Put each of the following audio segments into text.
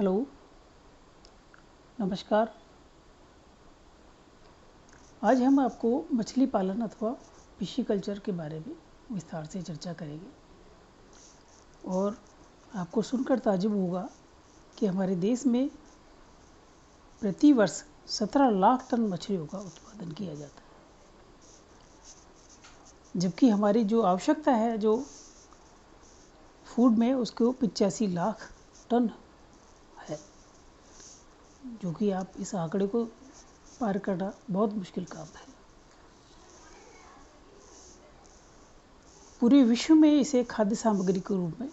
Hello, नमस्कार। आज हम आपको मछली पालन अथवा फिशीकल्चर के बारे में विस्तार से चर्चा करेंगे और आपको सुनकर ताज्जुब होगा कि हमारे देश में प्रति वर्ष 17 लाख टन मछलियों का उत्पादन किया जाता है, जबकि हमारी जो आवश्यकता है जो फूड में उसको 85 लाख टन है, जो कि आप इस आंकड़े को पार करना बहुत मुश्किल काम है। पूरे विश्व में इसे खाद्य सामग्री के रूप में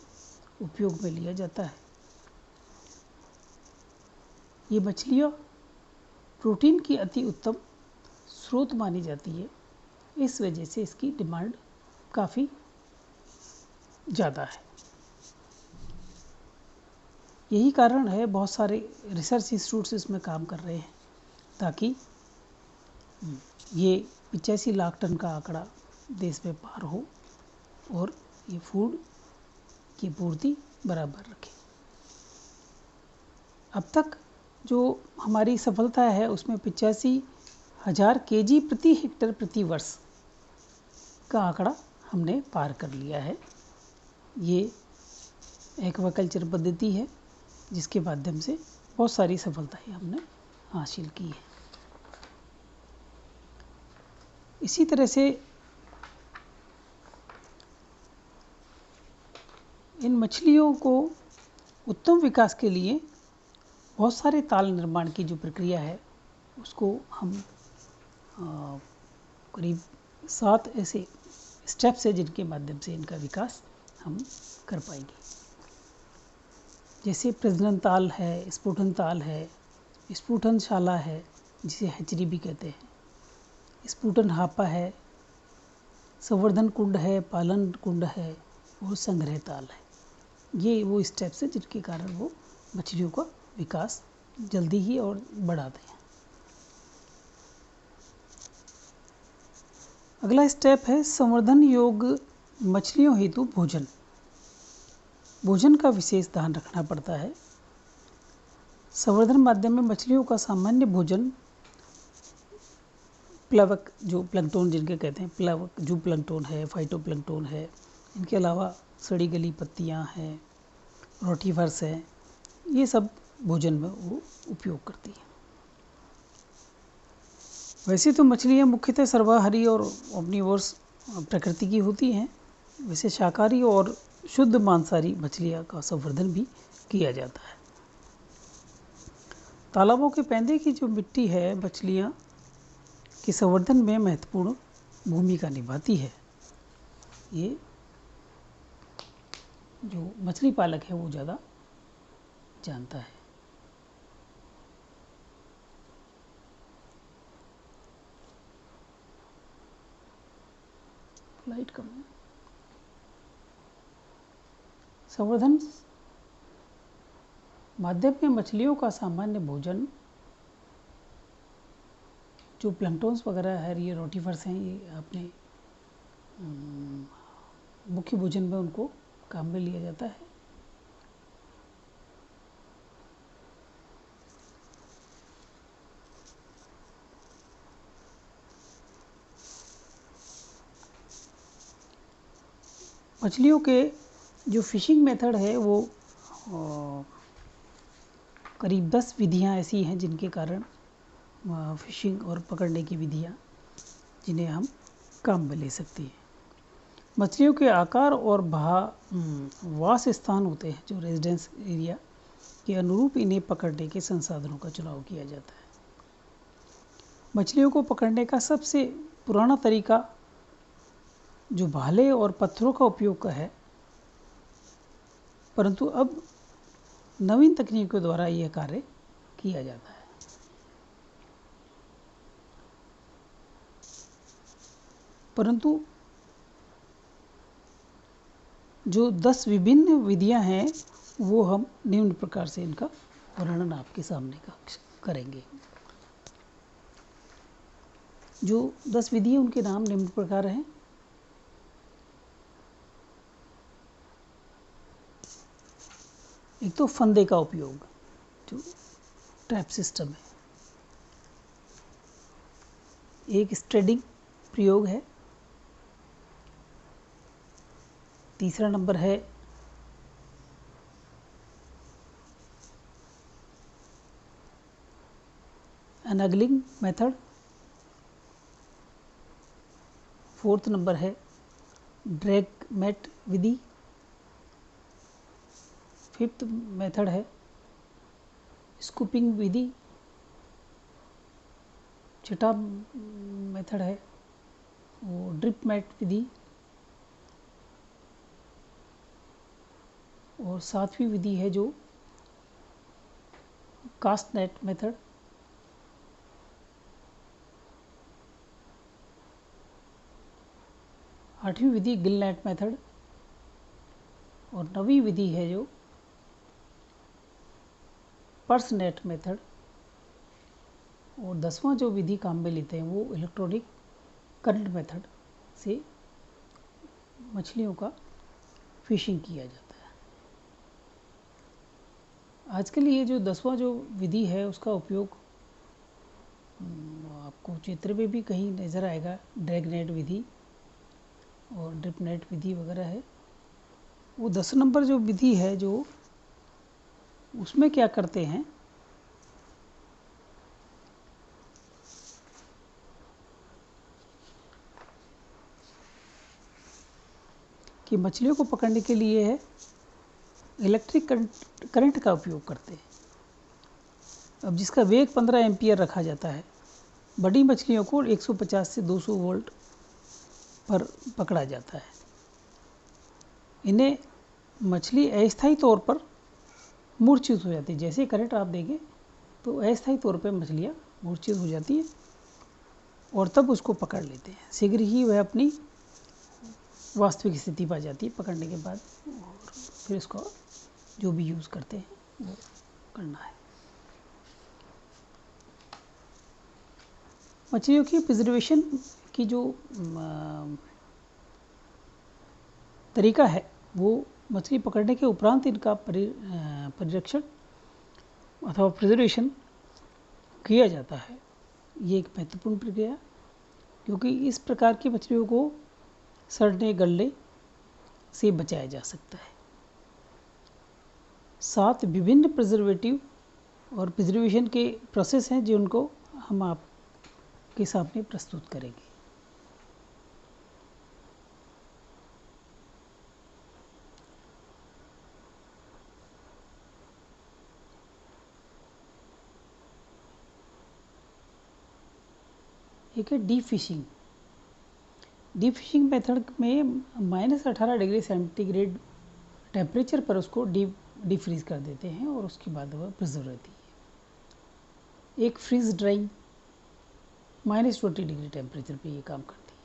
उपयोग में लिया जाता है। ये मछलियाँ प्रोटीन की अति उत्तम स्रोत मानी जाती है, इस वजह से इसकी डिमांड काफ़ी ज़्यादा है। यही कारण है बहुत सारे रिसर्च इंस्टीट्यूट्स इसमें काम कर रहे हैं ताकि ये 85 लाख टन का आंकड़ा देश में पार हो और ये फूड की पूर्ति बराबर रखे। अब तक जो हमारी सफलता है उसमें 85,000 केजी प्रति हेक्टेयर प्रति वर्ष का आंकड़ा हमने पार कर लिया है। ये एक्वाकल्चर पद्धति है जिसके माध्यम से बहुत सारी सफलताएं हमने हासिल की है। इसी तरह से इन मछलियों को उत्तम विकास के लिए बहुत सारे ताल निर्माण की जो प्रक्रिया है उसको हम करीब 7 ऐसे स्टेप्स है जिनके माध्यम से इनका विकास हम कर पाएंगे। जैसे प्रजनन ताल है, स्फुटन ताल है, स्फुटनशाला है जिसे हैचरी भी कहते हैं, स्फुटन हापा है, संवर्धन कुंड है, पालन कुंड है और संग्रह ताल है। ये वो स्टेप्स है जिनके कारण वो मछलियों का विकास जल्दी ही और बढ़ाते हैं। अगला स्टेप है संवर्धन योग्य मछलियों हेतु भोजन। भोजन का विशेष ध्यान रखना पड़ता है। संवर्धन माध्यम में मछलियों का सामान्य भोजन प्लवक, जो प्लैंकटन जिनके कहते हैं, प्लवक जो प्लैंकटन है, फाइटोप्लैंकटन है, इनके अलावा सड़ी गली पत्तियां हैं, रोटीफर्स है, ये सब भोजन में वो उपयोग करती है। वैसे तो मछलियाँ मुख्यतः सर्वाहारी और ओमनिवोरस प्रकृति की होती हैं। वैसे शाकाहारी और शुद्ध मांसाहारी मछलियाँ का संवर्धन भी किया जाता है। तालाबों के पैंदे की जो मिट्टी है मछलियाँ के संवर्धन में महत्वपूर्ण भूमिका निभाती है। ये जो मछली पालक है वो ज़्यादा जानता है। लाइट कम है। संवर्धन माध्यम में मछलियों का सामान्य भोजन जो प्लैंकटन्स वगैरह है, ये रोटीफर्स हैं, ये अपने मुख्य भोजन में उनको काम में लिया जाता है। मछलियों के जो फिशिंग मेथड है वो करीब 10 विधियां ऐसी हैं जिनके कारण फिशिंग और पकड़ने की विधियां जिन्हें हम काम में ले सकते हैं। मछलियों के आकार और वास स्थान होते हैं जो रेजिडेंस एरिया के अनुरूप इन्हें पकड़ने के संसाधनों का चुनाव किया जाता है। मछलियों को पकड़ने का सबसे पुराना तरीका जो भाले और पत्थरों का उपयोग का है, परंतु अब नवीन तकनीकों द्वारा यह कार्य किया जाता है। परंतु जो 10 विभिन्न विधियां हैं वो हम निम्न प्रकार से इनका वर्णन आपके सामने करेंगे। जो 10 विधियां उनके नाम निम्न प्रकार हैं। एक तो फंदे का उपयोग। जो ट्रैप सिस्टम है। एक स्ट्रेडिंग प्रयोग है। तीसरा नंबर है अनगलिंग मेथड। फोर्थ नंबर है ड्रैग मैट विधि। फिफ्थ मेथड है स्कूपिंग विधि। छठा मेथड है वो ड्रिप मैट विधि। और सातवीं विधि है जो कास्ट नेट मेथड। आठवीं विधि गिल नेट मेथड। और नवीं विधि है जो पर्स नेट मेथड। और 10वां जो विधि काम में लेते हैं वो इलेक्ट्रॉनिक करंट मेथड से मछलियों का फिशिंग किया जाता है। आजकल ये जो 10वां जो विधि है उसका उपयोग आपको चित्र में भी कहीं नज़र आएगा। ड्रैग नेट विधि और ड्रिप नेट विधि वगैरह है। वो 10 नंबर जो विधि है जो उसमें क्या करते हैं कि मछलियों को पकड़ने के लिए है इलेक्ट्रिक करंट का उपयोग करते हैं। अब जिसका वेग 15 एम्पियर रखा जाता है। बड़ी मछलियों को 150 से 200 वोल्ट पर पकड़ा जाता है। इन्हें मछली अस्थायी तौर पर मूर्छित हो जाती है। जैसे करंट आप देंगे तो अस्थायी तौर पर मछलियाँ मूर्छित हो जाती है और तब उसको पकड़ लेते हैं। शीघ्र ही वह अपनी वास्तविक स्थिति पा जाती है पकड़ने के बाद। और फिर इसको जो भी यूज़ करते हैं वो करना है। मछलियों की प्रिजर्वेशन की जो तरीका है वो मछली पकड़ने के उपरांत इनका परिरक्षण अथवा प्रिजर्वेशन किया जाता है। ये एक महत्वपूर्ण प्रक्रिया क्योंकि इस प्रकार की मछलियों को सड़ने गलने से बचाया जा सकता है। 7 विभिन्न प्रिजर्वेटिव और प्रिजर्वेशन के प्रोसेस हैं जिनको हम आपके सामने प्रस्तुत करेंगे। एक है deep fishing. Deep fishing method में -18 डिग्री सेंटीग्रेड टेम्परेचर पर उसको डीप फ्रीज कर देते हैं और उसके बाद वह प्रिजर्व रहती है। एक फ्रीज ड्राइंग -20 डिग्री टेम्परेचर पे ये काम करती है।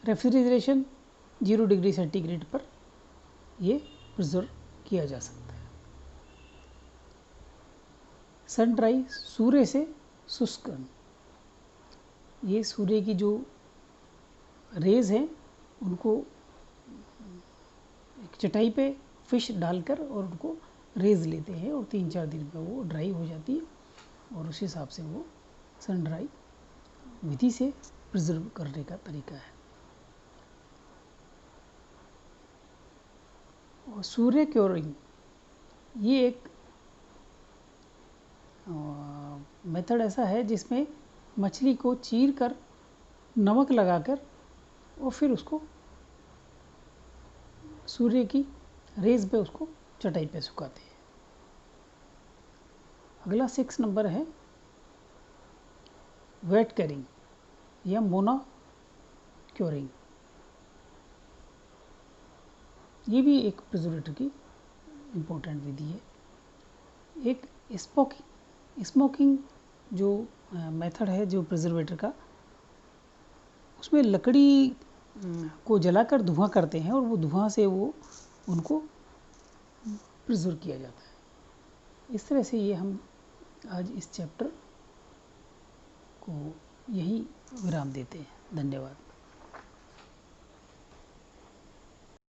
रेफ्रिजरेशन 0 डिग्री सेंटीग्रेड पर ये प्रिजर्व किया जा सकता है। सन ड्राई सूर्य से शुष्क। ये सूर्य की जो रेज हैं उनको एक चटाई पे फिश डालकर और उनको रेज लेते हैं और 3-4 दिन में वो ड्राई हो जाती है और उस हिसाब से वो सन ड्राई विधि से प्रिजर्व करने का तरीका है। और सूर्य क्योरिंग ये एक मेथड ऐसा है जिसमें मछली को चीर कर नमक लगाकर और फिर उसको सूर्य की रेज पे उसको चटाई पे सुखाते हैं। अगला 6 नंबर है वेट कैरिंग या मोना क्योरिंग। ये भी एक प्रिजर्वेटिव की इम्पोर्टेंट विधि है। एक स्मोकिंग जो मेथड है जो प्रिजर्वेटर का, उसमें लकड़ी को जलाकर धुआं करते हैं और वो धुआं से वो उनको प्रिजर्व किया जाता है। इस तरह से ये हम आज इस चैप्टर को यही विराम देते हैं। धन्यवाद।